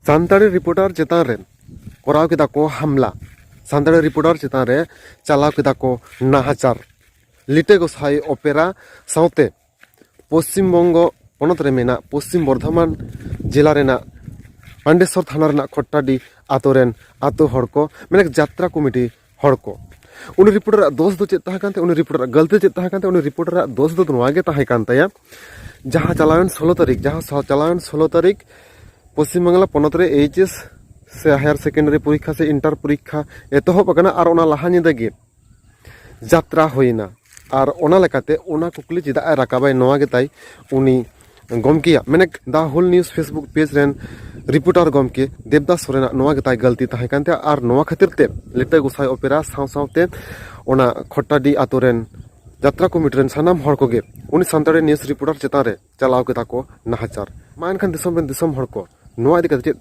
सानताड़ी reporter चेतान रे कराव केदा को हमला सानताड़ी रिपोर्टर चेतान रे चलाव केदा को नाहाचार लिटे गोसाई ओपेरा साउते पश्चिम बंगो पनत रे मेना पश्चिम बर्धमान जिला रेना पांडेश्वर थाना रेना खट्टाडी आतोरेन आतो हड़ को मेने यात्रा कमिटी हड़ को उन रिपोर्टर दोष दो चेत ताहा कांते उन रिपोर्टर गलती चेत ताहा कांते उन रिपोर्टर दोष दो नोवागे ताहा कांताया जहां चलावन 16 तारीख जहां चलावन 16 तारीख पश्चिम बंगला पनत रे एचएस से हायर सेकेंडरी परीक्षा से इंटर परीक्षा एतहब अकना आर ओना लाहा निदा गे यात्रा होइना आर ओना लेकाते ओना कुकली चिदा राकाबाय नोवा गे ताई उनी गमकिया मैंने the whole news Facebook page रेन रिपोर्टर गमके देवदास सोरेना नोवा गे ताई गलती ताहे कांते आर नोवा खातिर ते लिटे गोसाई ओपेरा साव सावते ओना खट्टाडी आतोरेन यात्रा कमिटी रेन सानाम हड़ कोगे उनी सानताड़ी न्यूज रिपोर्टर चेतान रे चलाव केदा को नाहाचार मा एनखान दिसम हड़ को नोवा इदि काते